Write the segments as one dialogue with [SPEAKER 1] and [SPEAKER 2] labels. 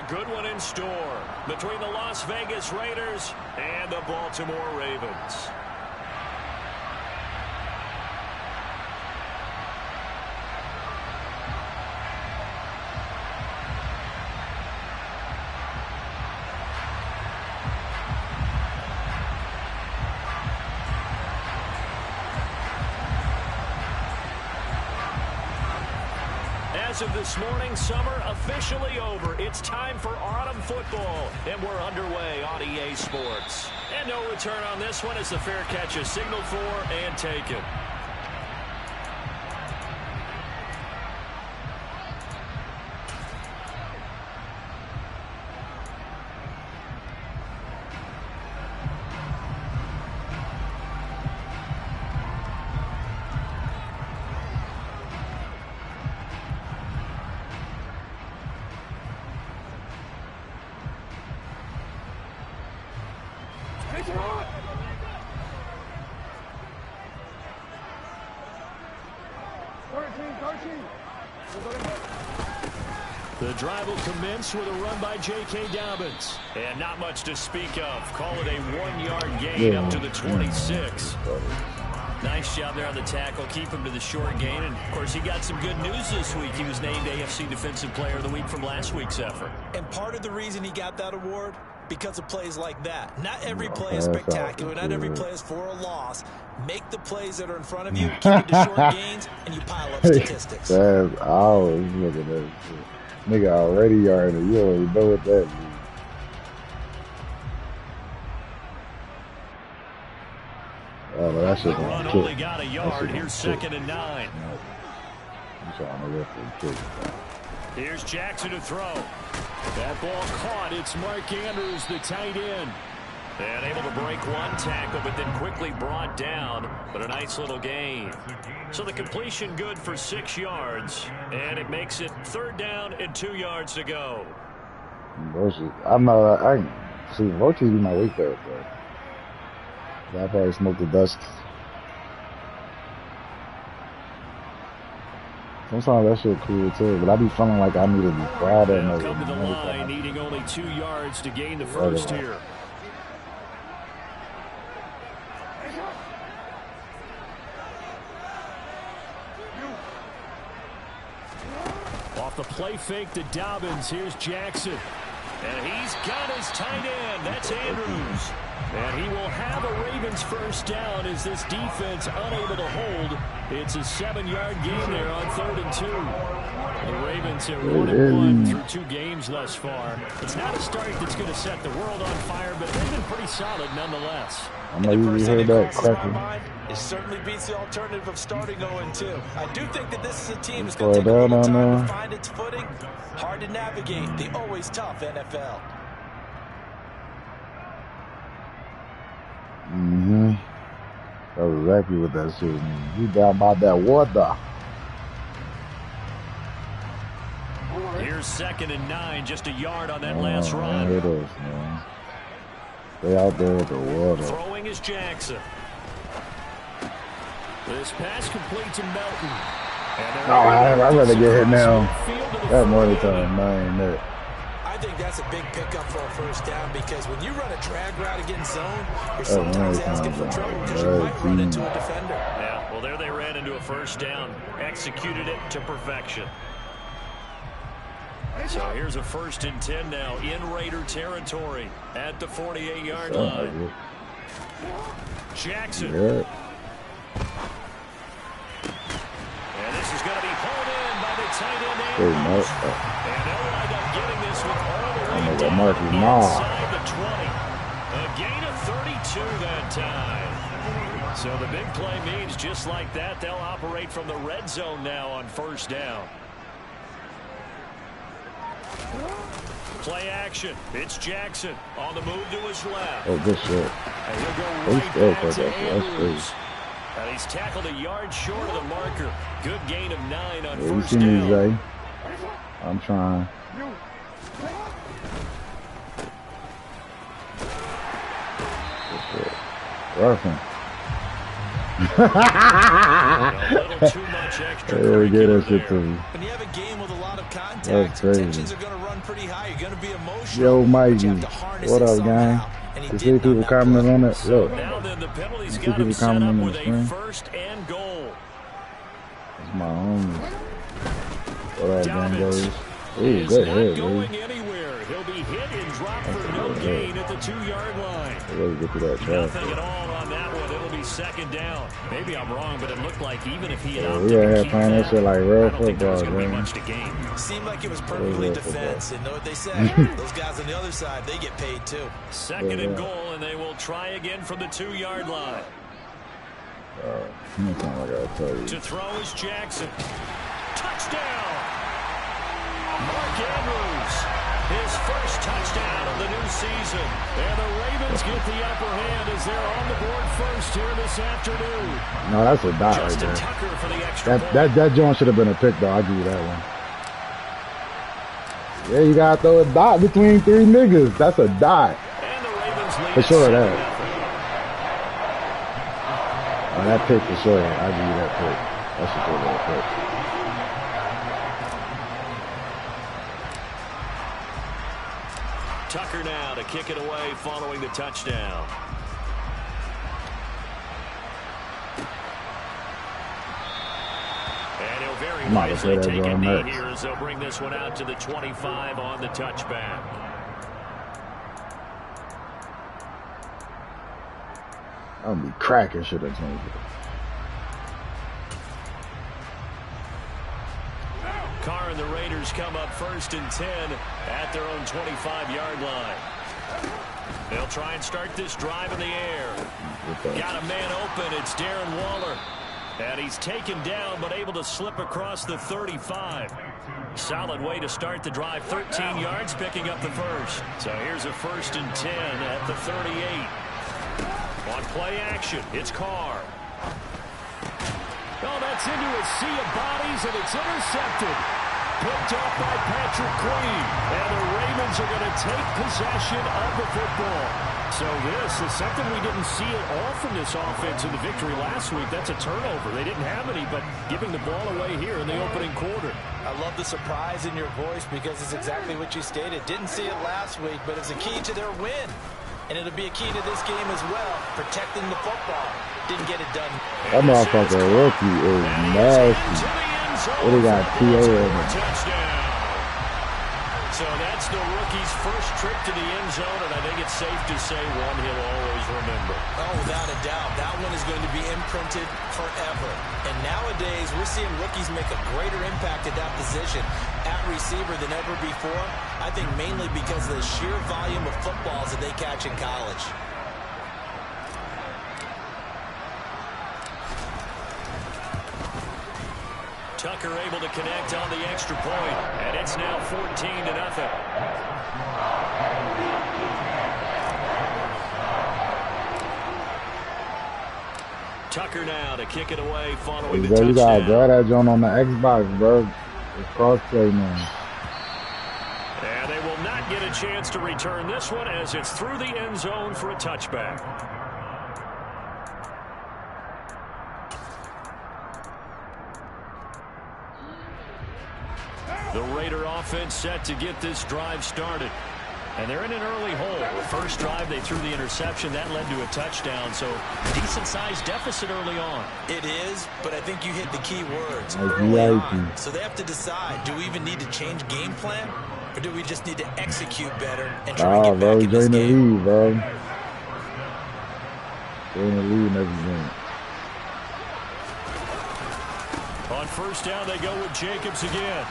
[SPEAKER 1] good one in store between the Las Vegas Raiders and the Baltimore Ravens. As of this morning, summer officially over. It's time for autumn football, and we're underway on EA Sports. And no return on this one as the fair catch is signaled for and taken. The drive will commence with a run by J.K. Dobbins. And not much to speak of. Call it a 1-yard gain up to the 26. Nice job there on the tackle. Keep him to the short gain. And, of course, he got some good news this week. He was named AFC Defensive Player of the Week from last week's effort.
[SPEAKER 2] And part of the reason he got that award, because of plays like that. Not every play is spectacular. Not every play is for a loss. Make the plays that are in front of you, keep it to short gains, and you pile up statistics.
[SPEAKER 3] I always look at that shit. Nigga already yarded. You already know what that means. Oh, but that shit
[SPEAKER 1] run only got a yard. Here's 2nd and 9.
[SPEAKER 3] I'm trying to look for a kick.
[SPEAKER 1] Here's Jackson to throw. That ball caught. It's Mark Andrews, the tight end. And able to break one tackle, but then quickly brought down. But a nice little gain. So the completion good for 6 yards. And it makes it 3rd down and 2 yards to go.
[SPEAKER 3] I'm not. I see. Roach be my week there, bro. I probably smoked the dust. Sometimes that shit cool too, but I be feeling like I need to be proud of it.
[SPEAKER 1] Come to the line, needing only 2 yards to gain the first here. Off the play fake to Dobbins. Here's Jackson. And he's got his tight end. That's Andrews. And he will have a Ravens first down as this defense unable to hold. It's a 7-yard gain there on 3rd and 2. The Ravens are 1-1 through 2 games thus far. It's not a start that's going to set the world on fire, but they've been pretty solid nonetheless.
[SPEAKER 3] I know you heard that cracking.
[SPEAKER 2] It certainly beats the alternative of starting 0-2. I do think that this is a team that's going to take a little time to find its footing. Hard to navigate the always tough NFL.
[SPEAKER 3] That's exactly what that shit means. You down by that water.
[SPEAKER 1] Here's 2nd and 9, just a yard on that last run.
[SPEAKER 3] It is, man. Stay out there with the water.
[SPEAKER 1] Throwing is Jackson. This pass complete to Melton.
[SPEAKER 3] I'd rather get hit now. That more time, man.
[SPEAKER 2] I think that's a big pickup for a first down because when you run a drag route against zone, you're sometimes asking for trouble because you might run into a defender.
[SPEAKER 1] Yeah, well, there they ran into a first down. Executed it to perfection. So here's a 1st and 10 now in Raider territory at the 48-yard line. Jackson. And this is going to be pulled in by the tight end Andrews. And they'll wind up getting this with all the way down inside the 20. A gain of 32 that time. So the big play means just like that, they'll operate from the red zone now on 1st down. Play action. It's Jackson on the move to his left.
[SPEAKER 3] Oh, good shit.
[SPEAKER 1] And he'll go right back to Andrews. And he's tackled a yard short of the marker. Good gain of 9 on 1st down.
[SPEAKER 3] I'm trying. Good shit. Working.
[SPEAKER 1] little too much extracurricular there.
[SPEAKER 2] When you have a game with a lot of contact, tensions are going to run pretty high. You're going to be emotional.
[SPEAKER 3] Yo, Mikey. What up, gang? You see people commenting on it? Look.
[SPEAKER 1] Now then, the penalty's
[SPEAKER 3] You
[SPEAKER 1] got him
[SPEAKER 3] people
[SPEAKER 1] set up
[SPEAKER 3] commenting on
[SPEAKER 1] with
[SPEAKER 3] the
[SPEAKER 1] a
[SPEAKER 3] screen?
[SPEAKER 1] first and goal.
[SPEAKER 3] That's my homie. What up, gang,
[SPEAKER 1] Dobbins
[SPEAKER 3] guys? Ooh, good
[SPEAKER 1] not
[SPEAKER 3] head,
[SPEAKER 1] going
[SPEAKER 3] dude.
[SPEAKER 1] anywhere. He'll be hit and dropped for no gain at the 2-yard line.
[SPEAKER 3] Really get to that track.
[SPEAKER 1] Nothing at all on that one. It'll be second down. Maybe I'm wrong, but it looked like even if he had opted
[SPEAKER 3] Yeah,
[SPEAKER 1] to
[SPEAKER 3] yeah,
[SPEAKER 1] keep
[SPEAKER 3] playing that shit like real
[SPEAKER 1] I don't think there was
[SPEAKER 3] football,
[SPEAKER 1] going to be
[SPEAKER 3] man.
[SPEAKER 1] much to gain.
[SPEAKER 2] Seemed like it was perfectly defense, and know what they say. Those guys on the other side, they get paid too.
[SPEAKER 1] Second and goal, and they will try again from the 2-yard line.
[SPEAKER 3] Anything I gotta tell you.
[SPEAKER 1] To throw is Jackson. Touchdown! Mark Andrews, his first touchdown of the new season. And the Ravens get the upper hand as they're on the board first here this afternoon.
[SPEAKER 3] No, that's a dot right
[SPEAKER 1] Justin
[SPEAKER 3] there.
[SPEAKER 1] Tucker for the extra
[SPEAKER 3] That joint should have been a pick, though. I'll give you that one. Yeah, you gotta throw a dot between three niggas. That's a dot.
[SPEAKER 1] And the Ravens lead
[SPEAKER 3] For sure, that.
[SPEAKER 1] 7-0.
[SPEAKER 3] Oh, that pick for sure. I'll give you that pick. That's a good little pick.
[SPEAKER 1] Tucker now to kick it away following the touchdown. And he'll very wisely take a knee here as they'll bring this one out to the 25 on the touchback.
[SPEAKER 3] I'm gonna be cracking shit at 20.
[SPEAKER 1] Carr and the Raiders come up first and 10 at their own 25-yard line. They'll try and start this drive in the air. Got a man open. It's Darren Waller. And he's taken down but able to slip across the 35. Solid way to start the drive. 13 yards picking up the first. So here's a first and 10 at the 38. On play action, it's Carr. Oh, that's into a sea of bodies, and it's intercepted. Picked up by Patrick Queen. And the Ravens are going to take possession of the football. So this is something we didn't see at all from this offense in the victory last week. That's a turnover. They didn't have any, but giving the ball away here in the opening quarter.
[SPEAKER 2] I love the surprise in your voice because it's exactly what you stated. Didn't see it last week, but it's a key to their win. And it'll be a key to this game as well, protecting the football. Didn't get it done.
[SPEAKER 3] That motherfucker rookie is nasty. What do you got, T.A. in it?
[SPEAKER 1] So that's the rookie's first trip to the end zone, and I think it's safe to say one he'll always remember.
[SPEAKER 2] Oh, without a doubt. That one is going to be imprinted forever. And nowadays, we're seeing rookies make a greater impact at that position at receiver than ever before. I think mainly because of the sheer volume of footballs that they catch in college.
[SPEAKER 1] Tucker able to connect on the extra point, and it's now 14-0. Tucker now to kick it away following the touchdown.
[SPEAKER 3] You gotta grab that joint on the Xbox, bro. It's crossplay, man.
[SPEAKER 1] And they will not get a chance to return this one as it's through the end zone for a touchback. The Raider offense set to get this drive started. And they're in an early hole. First drive, they threw the interception. That led to a touchdown. So decent-sized deficit early on.
[SPEAKER 2] It is, but I think you hit the key words. So they have to decide, do we even need to change game plan? Or do we just need to execute better and try to get back in this game?
[SPEAKER 3] Lead, bro. Join the lead and everything.
[SPEAKER 1] On first down, they go with Jacobs again.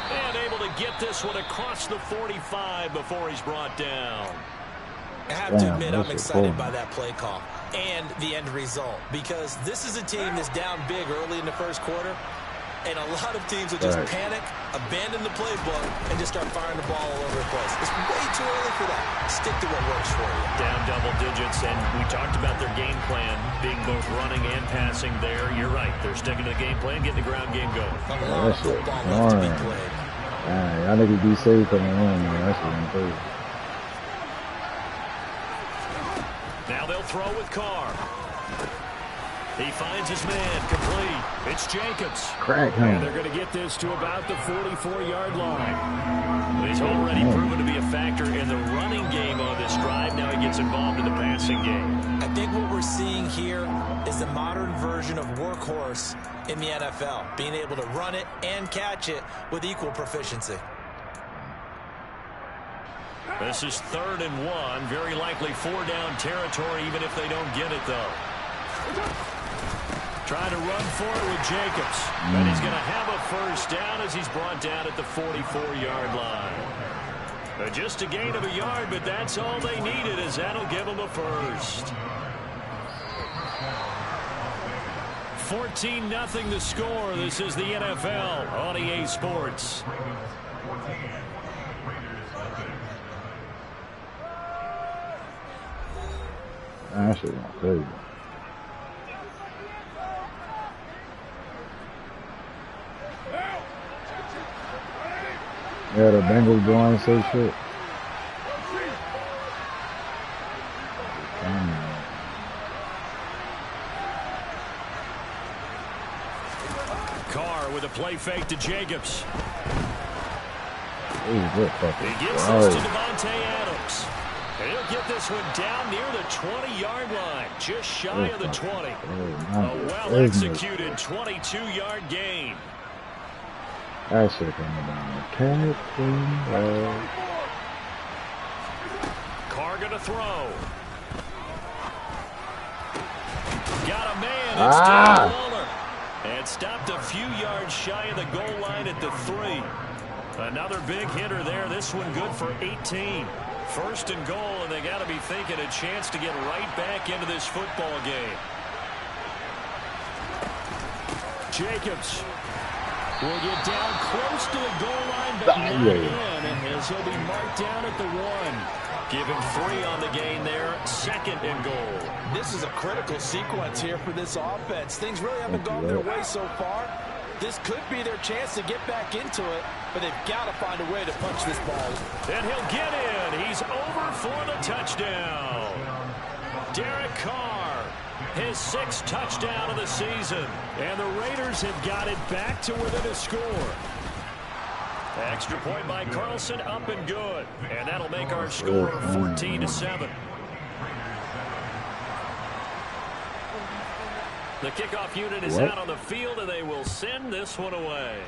[SPEAKER 1] And able to get this one across the 45 before he's brought down.
[SPEAKER 2] I have to admit, I'm excited by that play call and the end result. Because this is a team that's down big early in the first quarter. And a lot of teams will just panic, abandon the playbook, and just start firing the ball all over the place. It's way too early for that. Stick to what works for you.
[SPEAKER 1] Down double digits, and we talked about their game plan being both running and passing there. You're right. They're sticking to the game plan, getting the ground game going.
[SPEAKER 2] A lot of football left to be played.
[SPEAKER 3] Y'all niggas be safe in the room, man. That's what I'm saying.
[SPEAKER 1] Now they'll throw with Carr. He finds his man, complete. It's Jacobs.
[SPEAKER 3] Crack him.
[SPEAKER 1] And they're going to get this to about the 44-yard line. He's already proven to be a factor in the running game on this drive. Now he gets involved in the passing game.
[SPEAKER 2] I think what we're seeing here is the modern version of workhorse in the NFL, being able to run it and catch it with equal proficiency.
[SPEAKER 1] This is 3rd and 1. Very likely 4-down territory, even if they don't get it, though. Trying to run for it with Jacobs. And he's going to have a first down as he's brought down at the 44-yard line. Just a gain of a yard, but that's all they needed, as that'll give them a first. 14-0 the score. This is the NFL on EA Sports.
[SPEAKER 3] That shit went crazy. Yeah, the Bengals doing some shit.
[SPEAKER 1] Carr with a play fake to Jacobs.
[SPEAKER 3] He
[SPEAKER 1] gets this to Devontae Adams. And he'll get this one down near the 20-yard line, just shy of the 20. A well-executed 22-yard gain.
[SPEAKER 3] That shit coming down.
[SPEAKER 1] Carr gonna throw. Got a man. It's Darren Waller. And stopped a few yards shy of the goal line at the 3. Another big hitter there. This one good for 18. 1st and goal, and they got to be thinking a chance to get right back into this football game. Jacobs will get down close to the goal line, but not in, and he'll be marked down at the 1. Give him 3 on the gain there. 2nd and goal.
[SPEAKER 2] This is a critical sequence here for this offense. Things really haven't gone their way so far. This could be their chance to get back into it, but they've got to find a way to punch this ball.
[SPEAKER 1] And he'll get in. He's over for the touchdown. Derek Carr, his 6th touchdown of the season. And the Raiders have got it back to within a score. Extra point by Carlson, up and good. And that'll make our score 14-7. The kickoff unit is out on the field, and they will send this one away.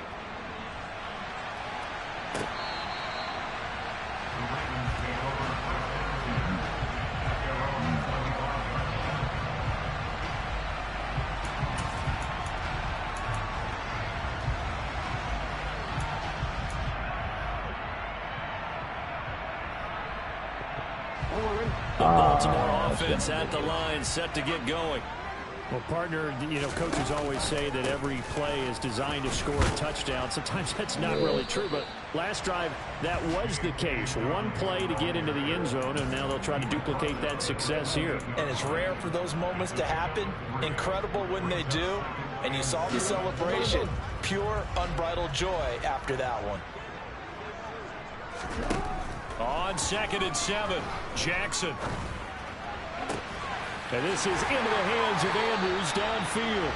[SPEAKER 1] The Baltimore offense at the line, set to get going.
[SPEAKER 4] Well, partner, you know, coaches always say that every play is designed to score a touchdown. Sometimes that's not really true, but last drive, that was the case. One play to get into the end zone, and now they'll try to duplicate that success here.
[SPEAKER 2] And it's rare for those moments to happen. Incredible when they do. And you saw the celebration. Pure, unbridled joy after that one.
[SPEAKER 1] On 2nd and 7, Jackson.
[SPEAKER 4] And this is into the hands of Andrews downfield.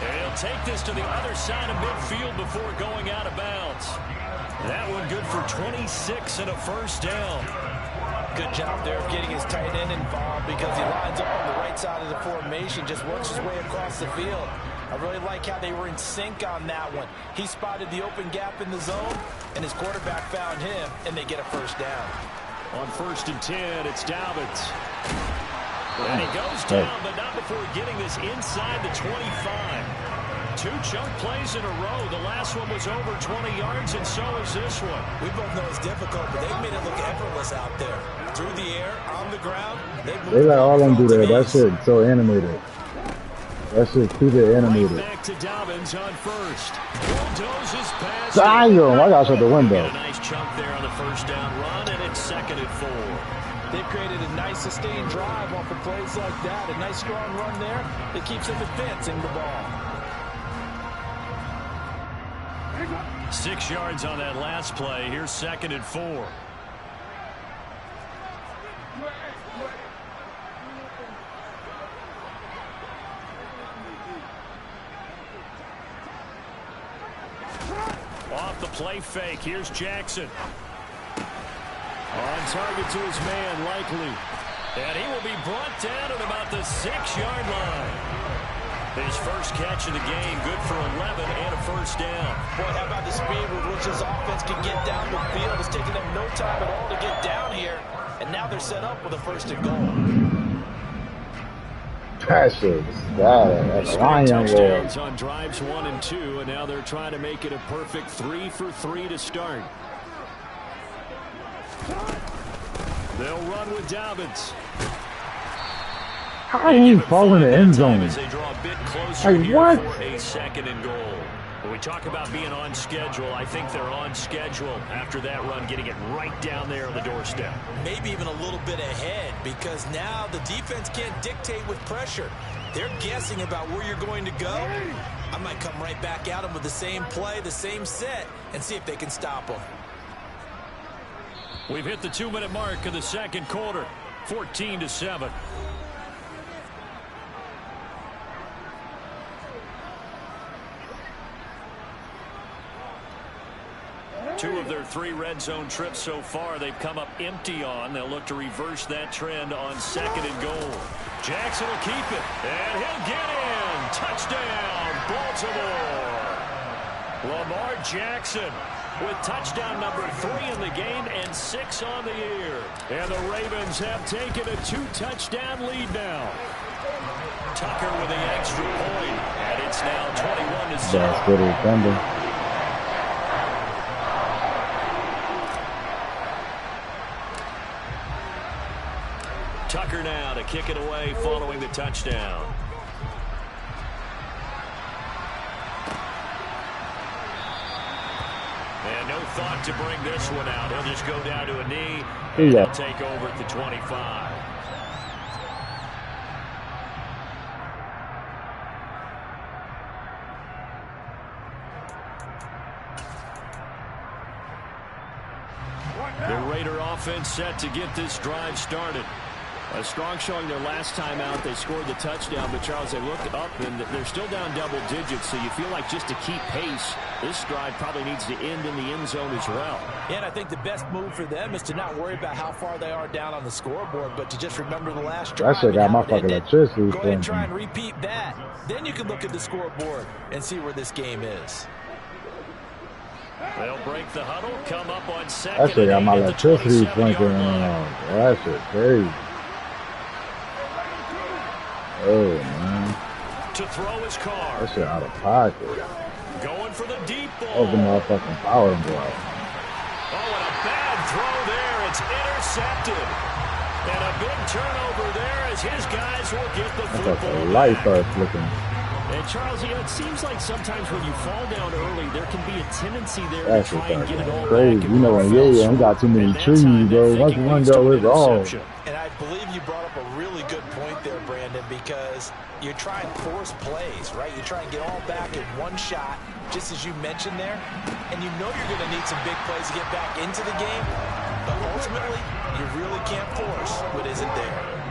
[SPEAKER 1] And he'll take this to the other side of midfield before going out of bounds. That one good for 26 and a first down.
[SPEAKER 2] Good job there of getting his tight end involved because he lines up on the right side of the formation, just works his way across the field. I really like how they were in sync on that one. He spotted the open gap in the zone, and his quarterback found him, and they get a first down.
[SPEAKER 1] On 1st and 10, it's Dobbins. And he goes down, but not before getting this inside the 25. 2 chunk plays in a row. The last one was over 20 yards, and so is this one.
[SPEAKER 2] We both know it's difficult, but they've made it look effortless out there. Through the air, on the ground. They
[SPEAKER 3] let all them do that. That shit so animated. That shit super animated.
[SPEAKER 1] Right back to Dobbins on 1st. Bulldozes past.
[SPEAKER 3] Damn, I got shut the window.
[SPEAKER 1] A nice chunk there on the first down run, and it's 2nd and 4.
[SPEAKER 2] They've created a nice sustained drive off of plays like that. A nice strong run there that keeps them advancing the ball.
[SPEAKER 1] 6 yards on that last play. Here's 2nd and 4. off the play fake. Here's Jackson. On target to his man, Likely. And he will be brought down at about the 6-yard line. His first catch of the game, good for 11 and a first down.
[SPEAKER 2] Boy, how about the speed with which this offense can get down the field? It's taken them no time at all to get down here. And now they're set up with a first and goal.
[SPEAKER 3] That shit's bad. That's Lion
[SPEAKER 1] touchdowns on drives 1 and 2, and now they're trying to make it a perfect 3 for 3 to start. They'll run with Dobbins.
[SPEAKER 3] How did he fall in the end zone?
[SPEAKER 1] As they draw a bit closer
[SPEAKER 3] Like, what?
[SPEAKER 1] for a second and goal. When we talk about being on schedule, I think they're on schedule after that run, getting it right down there on the doorstep.
[SPEAKER 2] Maybe even a little bit ahead, because now the defense can't dictate with pressure. They're guessing about where you're going to go. I might come right back at them with the same play, the same set, and see if they can stop them.
[SPEAKER 1] We've hit the 2-minute mark of the second quarter, 14-7. Two of their 3 red zone trips so far, they've come up empty on. They'll look to reverse that trend on second and goal. Jackson will keep it, and he'll get in. Touchdown, Baltimore. Lamar Jackson with touchdown number 3 in the game and 6 on the year. And the Ravens have taken a 2-touchdown lead now. Tucker with the extra point, and it's now 21-7.
[SPEAKER 3] That's good as Thunder.
[SPEAKER 1] Tucker now to kick it away following the touchdown. And no thought to bring this one out. He'll just go down to a knee, and he'll take over at the 25. The Raider offense set to get this drive started. A strong showing their last time out. They scored the touchdown, but Charles, they look up and they're still down double digits, so you feel like just to keep pace, this drive probably needs to end in the end zone as well.
[SPEAKER 2] Yeah, and I think the best move for them is to not worry about how far they are down on the scoreboard, but to just remember the last drive.
[SPEAKER 3] That shit got my fucking electricity.
[SPEAKER 2] Go ahead and try and repeat that. Then you can look at the scoreboard and see where this game is.
[SPEAKER 1] They'll break the huddle, come up on second.
[SPEAKER 3] That shit got my electricity flinking around. That shit crazy. Oh, man.
[SPEAKER 1] To throw his car.
[SPEAKER 3] That shit out of pocket.
[SPEAKER 1] Going for the deep ball.
[SPEAKER 3] That was the motherfucking power block.
[SPEAKER 1] Oh, and a bad throw there. It's intercepted. And a big turnover there as his guys will get the football.
[SPEAKER 3] That's like the light starts flicking.
[SPEAKER 1] And Charles, you know, it seems like sometimes when you fall down early, there can be a tendency there to try and get it all
[SPEAKER 3] crazy.
[SPEAKER 1] back.
[SPEAKER 3] You know, when we got too many trees, bro. Once one go, it's all.
[SPEAKER 2] And I believe you brought up a really good point there, Brandon, because you try and force plays, right? You try and get all back in one shot, just as you mentioned there. And you know you're going to need some big plays to get back into the game. But ultimately, you really can't force what isn't there.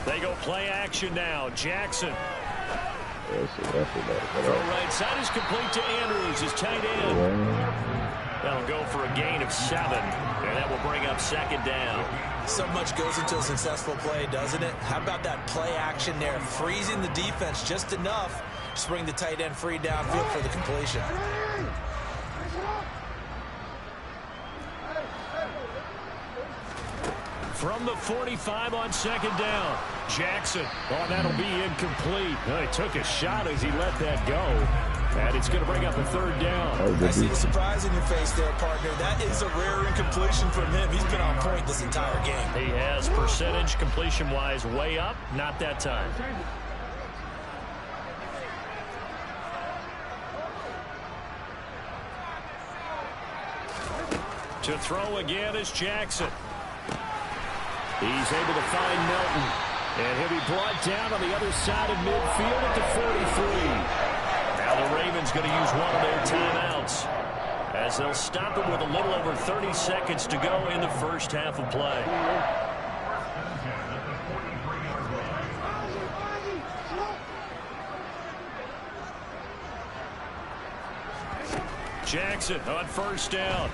[SPEAKER 1] They go play action now. Jackson.
[SPEAKER 3] Throw
[SPEAKER 1] right side is complete to Andrews, his tight end. That'll go for a gain of 7, and that will bring up second down.
[SPEAKER 2] So much goes into a successful play, doesn't it? How about that play action there, freezing the defense just enough to bring the tight end free downfield for the completion.
[SPEAKER 1] From the 45 on second down, Jackson. Oh, that'll be incomplete. Oh, he took a shot as he let that go. And it's going to bring up a third down.
[SPEAKER 2] I see the surprise in your face there, partner. That is a rare incompletion from him. He's been on point this entire game.
[SPEAKER 1] He has percentage completion-wise way up. Not that time. To throw again is Jackson. He's able to find Milton. And he'll be brought down on the other side of midfield at the 43. Now the Ravens going to use one of their timeouts. as they'll stop it with a little over 30 seconds to go in the first half of play. Jackson on first down.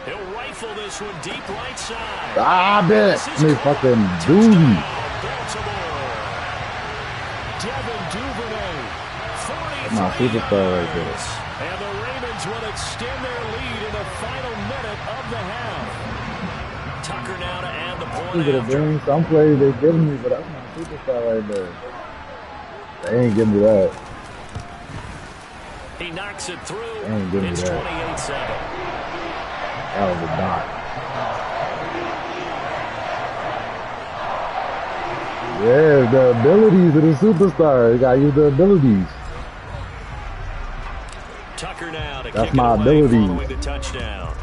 [SPEAKER 1] He'll rifle this one deep right side.
[SPEAKER 3] Ah, bet. Me fucking dude.
[SPEAKER 1] Devin Duvernay.
[SPEAKER 3] My superstar right there.
[SPEAKER 1] And the Ravens will extend their lead in the final minute of the half. Tucker now to add the point after.
[SPEAKER 3] Some plays they giving me, but that's my superstar right there. They ain't giving me that.
[SPEAKER 1] He knocks it through.
[SPEAKER 3] It's
[SPEAKER 1] 28-7.
[SPEAKER 3] That was a dot. Yeah, the abilities of the superstar. You gotta use the abilities.
[SPEAKER 1] Tucker now to
[SPEAKER 3] That's
[SPEAKER 1] kick
[SPEAKER 3] my
[SPEAKER 1] it away
[SPEAKER 3] ability.
[SPEAKER 1] following the touchdown.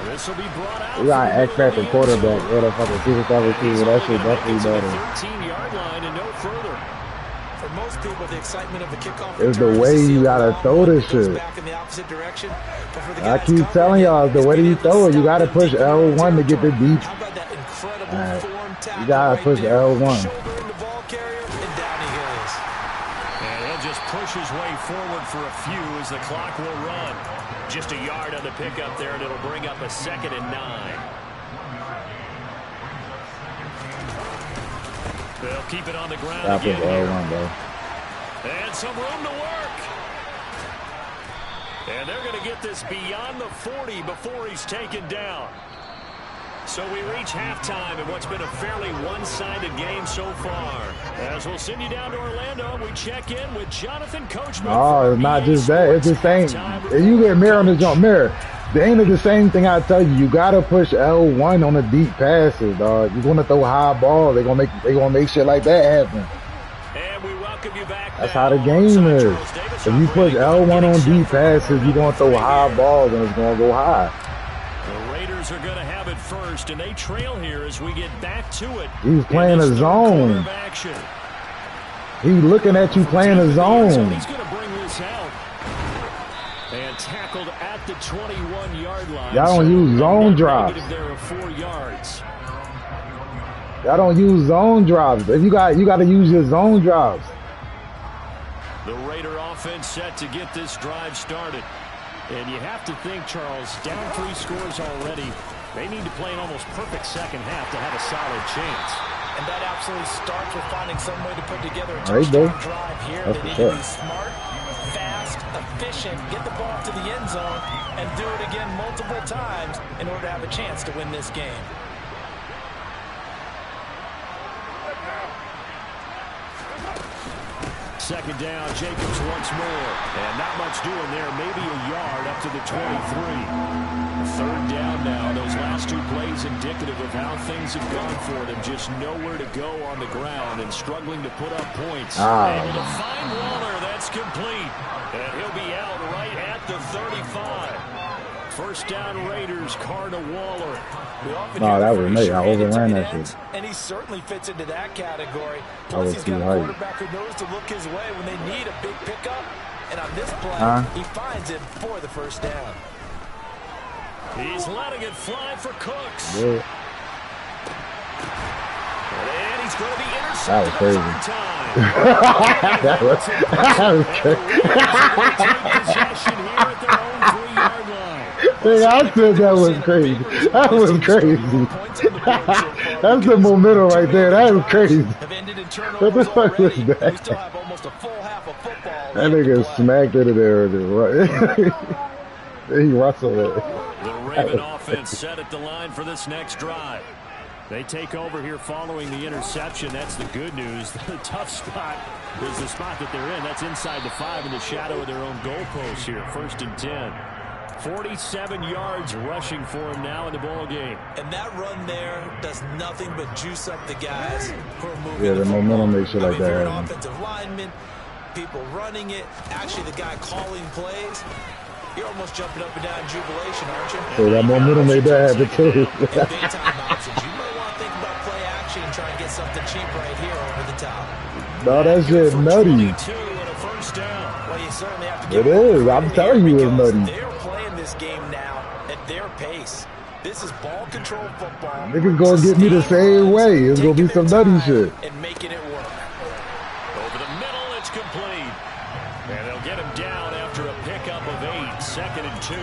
[SPEAKER 1] This will be brought out.
[SPEAKER 3] We got an X-Factor quarterback. Yeah, the fucking superstar receiver. That shit definitely better.
[SPEAKER 1] 13-yard line and no further.
[SPEAKER 2] For most people, the excitement of the kickoff
[SPEAKER 3] It's the way you gotta throw this shit.
[SPEAKER 2] back in the opposite direction.
[SPEAKER 3] I keep telling y'all, the way you throw it, you gotta push L1 to get the deep.
[SPEAKER 2] How about that incredible form tackle?
[SPEAKER 3] You gotta push
[SPEAKER 2] there?
[SPEAKER 3] L1.
[SPEAKER 2] Shoulder in the ball carrier, and down he goes.
[SPEAKER 1] And he'll just push his way forward for a few as the clock will run. Just a yard on the pickup there, and it'll bring up a 2nd and 9. They'll keep it on the ground again here.
[SPEAKER 3] L1, bro.
[SPEAKER 1] And some room to work. And they're going to get this beyond the 40 before he's taken down. So we reach halftime in what's been a fairly one-sided game so far. As we'll send you down to Orlando, we check in with Jonathan Coachman.
[SPEAKER 3] Oh, it's not just that. It's the same. If you get Mirror on the jump, Mirror, the ain't the same thing I tell you. You gotta push L1 on the deep passes, dog. You're gonna throw high balls. They gonna make shit like that happen.
[SPEAKER 1] And we welcome you back.
[SPEAKER 3] That's how the game is. If you push L1 on deep passes, you're gonna throw high balls and it's gonna go high.
[SPEAKER 1] The Raiders are gonna have it first, and they trail here as we get back to it.
[SPEAKER 3] He's playing a zone. He's looking at you playing a zone.
[SPEAKER 1] He's gonna bring this out. And tackled at the 21-yard line.
[SPEAKER 3] Y'all don't use zone drops.
[SPEAKER 1] There are 4 yards.
[SPEAKER 3] Y'all don't use zone drops. If you got to use your zone drops.
[SPEAKER 1] The Raider offense set to get this drive started. And you have to think, Charles, down 3 scores already. They need to play an almost perfect second half to have a solid chance.
[SPEAKER 2] And that absolutely starts with finding some way to put together a touchdown drive here. They need to be smart, fast, efficient, get the ball to the end zone, and do it again multiple times in order to have a chance to win this game.
[SPEAKER 1] Second down, Jacobs once more. And not much doing there, maybe a yard up to the 23. Third down now. Those last 2 plays indicative of how things have gone for them. Just nowhere to go on the ground and struggling to put up points. Able to find Waller. That's complete. And he'll be out right at the 35. First down Raiders, Carr to Waller.
[SPEAKER 3] No, that was me. I overran that shit.
[SPEAKER 2] And he certainly fits into that category.
[SPEAKER 3] Plus,
[SPEAKER 2] he's got a quarterback who knows to look his way when they need a big pickup. And on this play, he finds it for the first down.
[SPEAKER 1] He's letting it fly for Cooks.
[SPEAKER 3] Yeah.
[SPEAKER 1] And he's going to be intercepted.
[SPEAKER 3] That was crazy.
[SPEAKER 1] Possession here at their own 3-yard line.
[SPEAKER 3] Hey, I said that was crazy. That was crazy. That's the momentum right there. That was crazy. What the fuck was that? That nigga smacked it in there. He rustled it.
[SPEAKER 1] The Raven offense set at the line for this next drive. They take over here following the interception. That's the good news. The tough spot is the spot that they're in. That's inside the 5 in the shadow of their own goalpost here. 1st and 10. 47 yards rushing for him now in the ball game.
[SPEAKER 2] And that run there does nothing but juice up the guys who are moving.
[SPEAKER 3] Yeah, the momentum makes shit like that.
[SPEAKER 2] Offensive linemen, people running it, actually the guy calling plays. You're almost jumping up and down in jubilation, aren't you?
[SPEAKER 3] So that momentum made that happen too.
[SPEAKER 2] Big time options. You might want to think about play action and try and get something cheap right here over the top.
[SPEAKER 3] dog. That shit nutty. It is. I'm telling you, it's nutty.
[SPEAKER 2] They're playing this game now at their pace. This is ball control football.
[SPEAKER 3] Niggas gonna get me the same way. It's gonna be some nutty shit.
[SPEAKER 2] And making it work.
[SPEAKER 1] Over the middle, it's complete. And they'll get him down after a pickup of 8, 2nd and 2.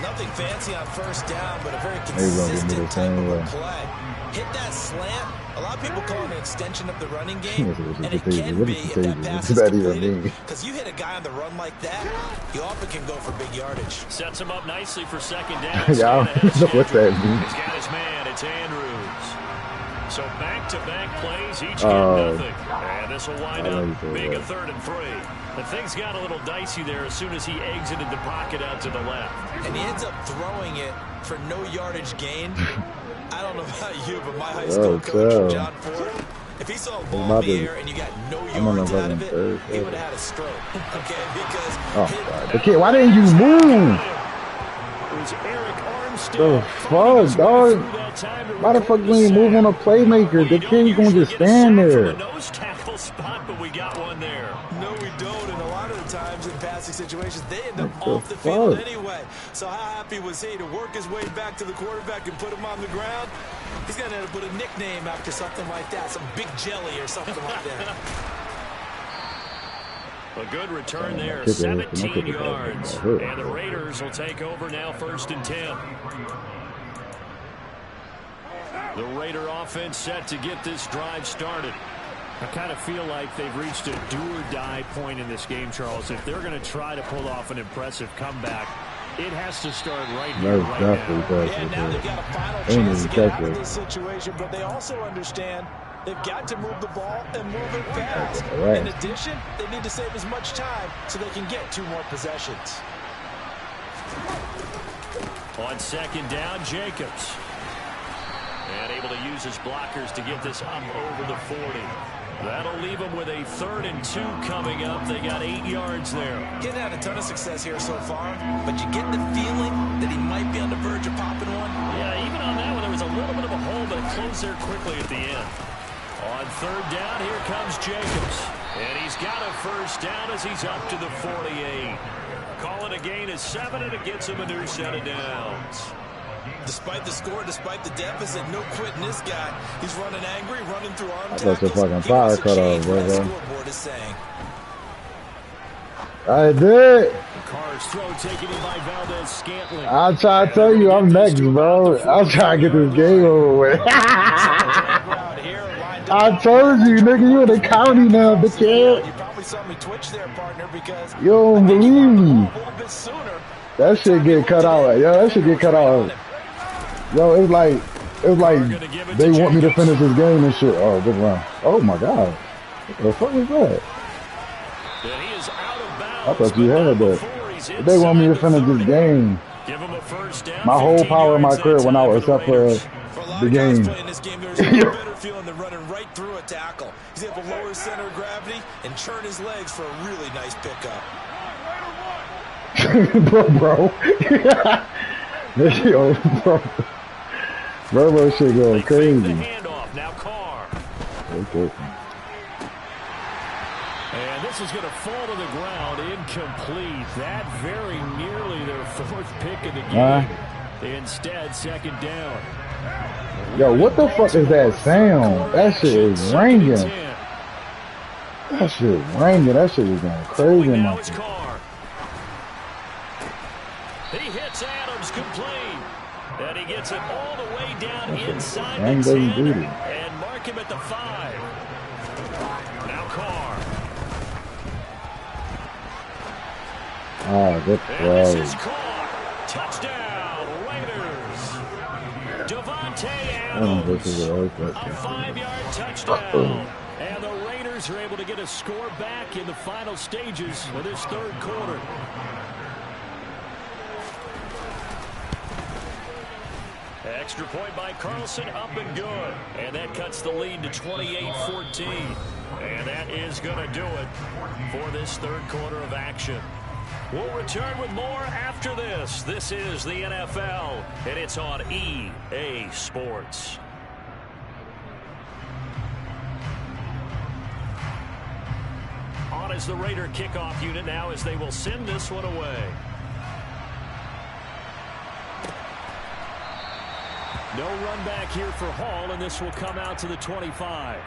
[SPEAKER 2] Nothing fancy on first down, but a very consistent type of play. Hit that slant. A lot of people call it an extension of the running game, and it can be if that pass is completed. Because you hit a guy on the run like that, you often can go for big yardage.
[SPEAKER 1] Sets him up nicely for 2nd down.
[SPEAKER 3] Yeah, I don't know what that means.
[SPEAKER 1] He's got his man. It's Andrews. So back-to-back plays, each get nothing. And this will wind up being a 3rd and 3. But things got a little dicey there as soon as he exited the pocket out to the left.
[SPEAKER 2] And he ends up throwing it for no yardage gain. I don't know about you, but my high school coach, John Ford, if he saw a ball in the air and you got no yards out of it, he would have had a stroke. Okay, because...
[SPEAKER 3] Oh, God. Okay, why didn't you move? The fuck, dog? Why the fuck you ain't move on a playmaker? The kid's gonna just stand there.
[SPEAKER 1] Nose tackle spot, but we got one there.
[SPEAKER 2] No, we don't. And a lot of the times in passing situations, they end up off the field anyway. So how happy was he to work his way back to the quarterback and put him on the ground? He's gonna end up with a nickname after something like that, some Big Jelly or something like that.
[SPEAKER 1] A good return there, 17 yards. And the Raiders will take over now, 1st and 10. The Raider offense set to get this drive started. I kind of feel like they've reached a do-or-die point in this game, Charles. If they're going to try to pull off an impressive comeback, it has to start right here, right now.
[SPEAKER 2] Yeah, now they've got a final chance to get out of this situation, but they also understand they've got to move the ball and move it fast.
[SPEAKER 3] Right.
[SPEAKER 2] In addition, they need to save as much time so they can get 2 more possessions.
[SPEAKER 1] On 2nd down, Jacobs. And able to use his blockers to get this up over the 40. That'll leave them with a 3rd and 2 coming up. They got 8 yards there.
[SPEAKER 2] Getting had a ton of success here so far, but you get the feeling that he might be on the verge of popping one.
[SPEAKER 1] Yeah, even on that one, there was a little bit of a hole, but it closed there quickly at the end. On 3rd down, here comes Jacobs. And he's got a 1st down as he's up to the 48. Call it a gain of 7, and it gets him a new set of downs.
[SPEAKER 2] Despite the score, despite the deficit, no quitting this guy. He's running angry, running through arm tackles.
[SPEAKER 3] That's a fucking fire cut off, bro.
[SPEAKER 2] Scoreboard is saying.
[SPEAKER 3] I did.
[SPEAKER 1] Carr's throw taken in by Valdez Scantling.
[SPEAKER 3] I'll try to tell you, I'm next, bro. I'll try to get this game over with. I told you, nigga, you in the county now, bitch. You
[SPEAKER 2] probably saw me twitch there, partner, because
[SPEAKER 3] you don't believe me. That shit get cut out. Yo, that shit get cut out. Yo, it's like they want me to finish this game and shit. Oh, good run. Oh my God. What the fuck was that? I thought you had that. They want me to finish this game. My whole power of my career went out except for the game.
[SPEAKER 2] Feeling the running right through a tackle. He's able to lower his center of gravity and churn his legs for a really nice pickup.
[SPEAKER 3] bro. Yo, bro, shit going crazy.
[SPEAKER 1] Now Carr.
[SPEAKER 3] Okay.
[SPEAKER 1] And this is going to fall to the ground, incomplete. That very nearly their 4th pick of the game. Instead, 2nd down.
[SPEAKER 3] Yo, what the fuck is that sound? That shit is ringing. That shit ringing. That shit is going crazy.
[SPEAKER 1] Now it's Carr. He hits Adams complete. And he gets it all the way down inside the 10 and mark him at the 5. Now Carr.
[SPEAKER 3] Oh, good
[SPEAKER 1] play. And this is Carr. Touchdown, Raiders. Devontae Adams. A 5-yard touchdown. And the Raiders are able to get a score back in the final stages of this 3rd quarter. Extra point by Carlson, up and good. And that cuts the lead to 28-14. And that is going to do it for this 3rd quarter of action. We'll return with more after this. This is the NFL, and it's on EA Sports. as the Raider kickoff unit now as they will send this one away. No run back here for Hall, and this will come out to the 25.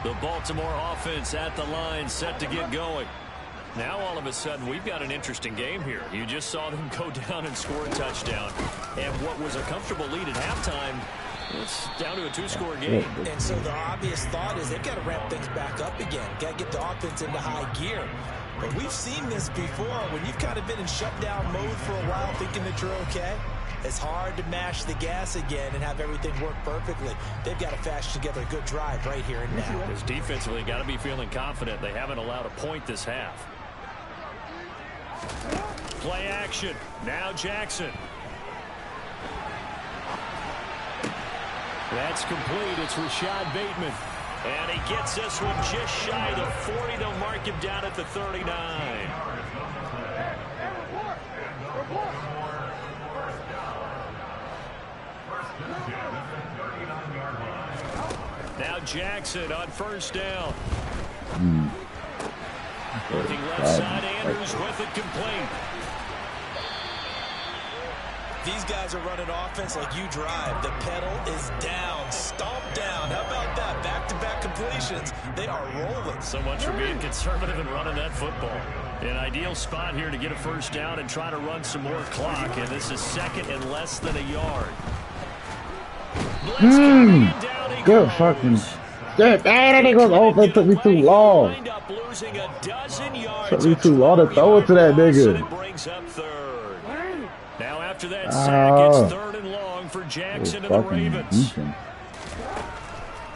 [SPEAKER 1] The Baltimore offense at the line, set to get going. Now all of a sudden we've got an interesting game here. You just saw them go down and score a touchdown. And what was a comfortable lead at halftime, it's down to a two-score game.
[SPEAKER 2] And so the obvious thought is they've got to ramp things back up again. Got to get the offense into high gear. But we've seen this before. When you've kind of been in shutdown mode for a while thinking that you're okay, it's hard to mash the gas again and have everything work perfectly. They've got to fashion together a good drive right here and now.
[SPEAKER 1] Because defensively, got to be feeling confident. They haven't allowed a point this half. Play action. Now Jackson. That's complete. It's Rashad Bateman. And he gets this one just shy of the 40. They'll mark him down at the 39. Now Jackson on first down. Working left side, Andrews with it complete.
[SPEAKER 2] These guys are running offense like you drive. The pedal is down, stomp down. How about that? Back-to-back completions. They are rolling.
[SPEAKER 1] So much for being conservative and running that football. An ideal spot here to get a first down and try to run some more clock. And this is second and less than a yard.
[SPEAKER 3] Good fucking shit. That nigga was open. It took me too long. Took me too long to throw it to that nigga.
[SPEAKER 1] Now after that sack, it's third and long for Jackson and the Ravens.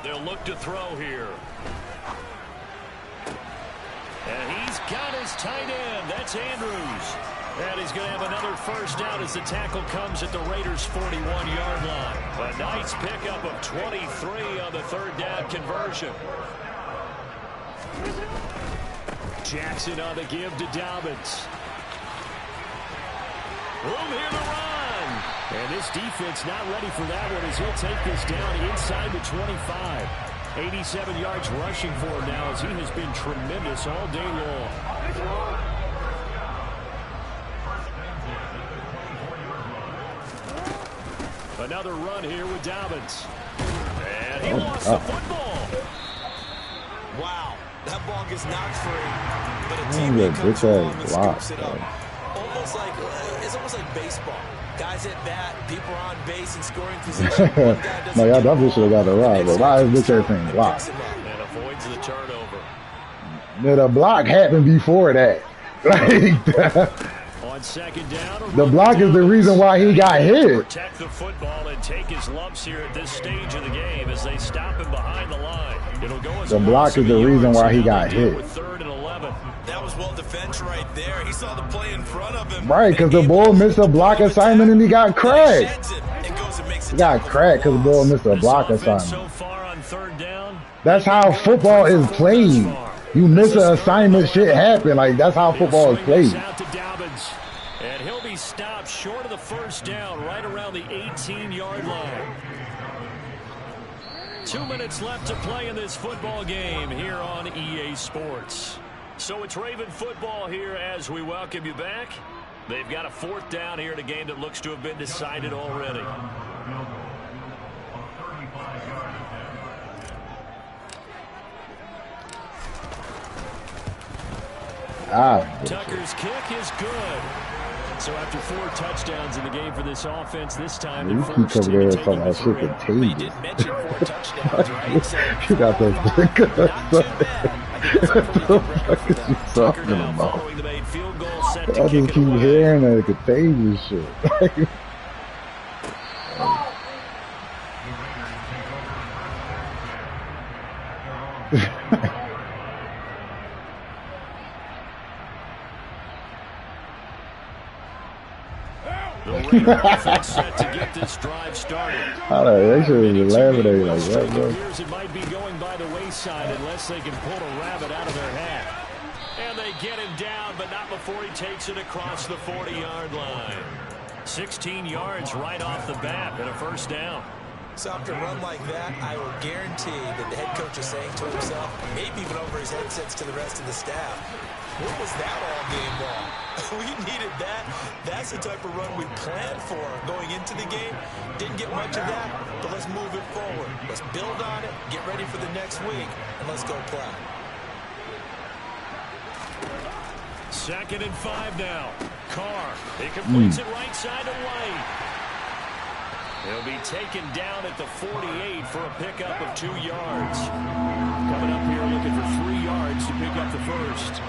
[SPEAKER 1] They'll look to throw here. And he's got his tight end. That's Andrews. And he's going to have another first down as the tackle comes at the Raiders' 41-yard line. A nice pickup of 23 on the third down conversion. Jackson on the give to Dobbins. Room here to run. And this defense not ready for that one as he'll take this down inside the 25. 87 yards rushing for him now as he has been tremendous all day long. Another run here with Dobbins. And he lost the football.
[SPEAKER 2] Wow. That ball gets knocked free. But a teammate comes along and scoops it up. It's almost like baseball. Guys at bat, people are on base and scoring position.
[SPEAKER 3] No, y'all definitely should have got the right. But why is this everything blocked?
[SPEAKER 1] And avoids the turnover.
[SPEAKER 3] Yeah, the block happened before that. Like,
[SPEAKER 1] on second down,
[SPEAKER 3] the block is the reason why he got hit.
[SPEAKER 1] Protect the football and take his lumps here at this stage of the game as they stop him behind the line. It'll go as
[SPEAKER 3] the block is the reason why he got hit.
[SPEAKER 1] Third and 11.
[SPEAKER 2] That was well defended right there. He saw the play in front of him.
[SPEAKER 3] Right, because the ball missed a block assignment and he got cracked. He got cracked because the ball missed a block assignment.
[SPEAKER 1] So far on third down,
[SPEAKER 3] that's how football is played. You miss an assignment, shit happen. Like, that's how football is played.
[SPEAKER 1] And he'll be stopped short of the first down right around the 18-yard line. 2 minutes left to play in this football game here on EA Sports. So it's Raven football here as we welcome you back. They've got a fourth down here in a game that looks to have been decided already. Tucker's kick is good. So after 4 touchdowns in the game for this offense, this time
[SPEAKER 3] you keep over there talking about shit contagious. You got those what the fuck is you talking about? I just keep hearing that contagious shit.
[SPEAKER 1] Set to get this drive started.
[SPEAKER 3] They should be laughing at you like that, bro.
[SPEAKER 1] It might be going by the wayside. inside unless they can pull a rabbit out of their hat. And they get him down, but not before he takes it across the 40-yard line. 16 yards right off the bat and a first down.
[SPEAKER 2] So after a run like that, I will guarantee that the head coach is saying to himself, maybe even over his headsets to the rest of the staff, what was that all game long? We needed that. That's the type of run we planned for going into the game. Didn't get much of that, but let's move it forward. Let's build on it, get ready for the next week, and let's go play.
[SPEAKER 1] 2nd and 5 now. Carr, he completes it right side to White. He'll be taken down at the 48 for a pickup of 2 yards. Coming up here looking for 3 yards to pick up the first.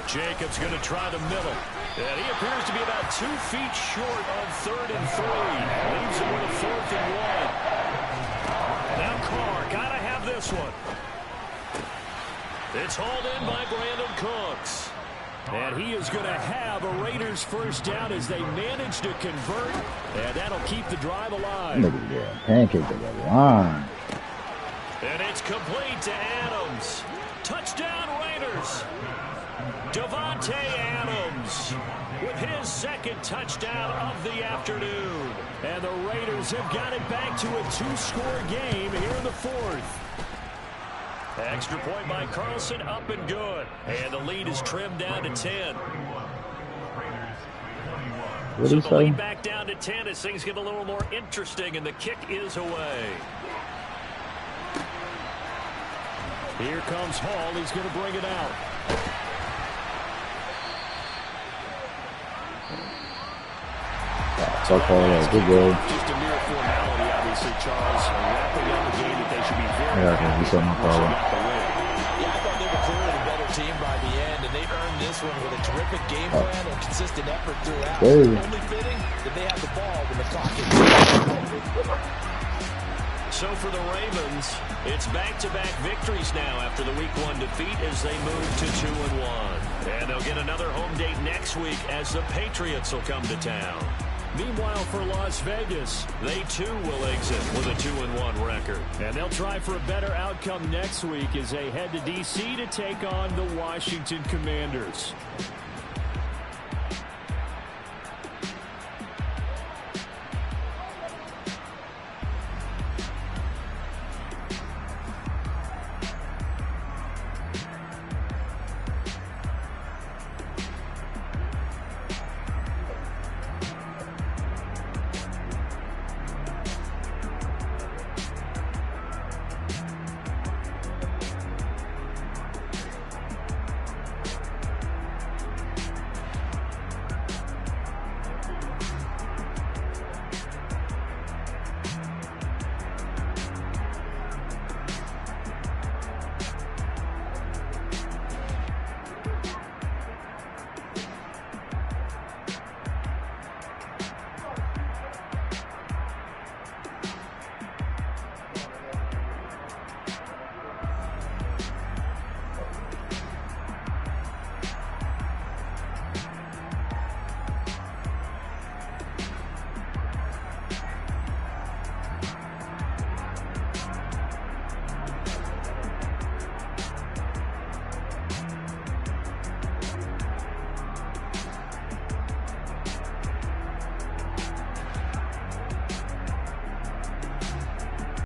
[SPEAKER 1] Jacobs going to try the middle. And he appears to be about 2 feet short on 3rd and 3. Leaves him with a 4th and 1. Now Carr got to have this one. It's hauled in by Brandon Cooks. And he is going to have a Raiders first down as they manage to convert. And that'll keep the drive alive.
[SPEAKER 3] Look at that pancake to the line.
[SPEAKER 1] And it's complete to Adams. Touchdown Raiders. Davante Adams with his 2nd touchdown of the afternoon. And the Raiders have got it back to a 2-score game here in the 4th. Extra point by Carlson, up and good. And the lead is trimmed down to 10. So the lead back down to 10 as things get a little more interesting, and the kick is away. Here comes Hall. He's going to bring it out.
[SPEAKER 3] So far, good goal.
[SPEAKER 1] Just a mere formality, obviously, Charles. Wrapping up a game that they should be very
[SPEAKER 3] Yeah, he's no problem.
[SPEAKER 2] Yeah, I thought they were clearly the better team by the end, and they earned this one with a terrific game plan and consistent effort throughout. Only fitting that they have the ball when the clock is.
[SPEAKER 1] So for the Ravens, it's back-to-back victories now after the Week 1 defeat as they move to 2-1. And they'll get another home date next week as the Patriots will come to town. Meanwhile, for Las Vegas, they too will exit with a 2-1 record. And they'll try for a better outcome next week as they head to D.C. to take on the Washington Commanders.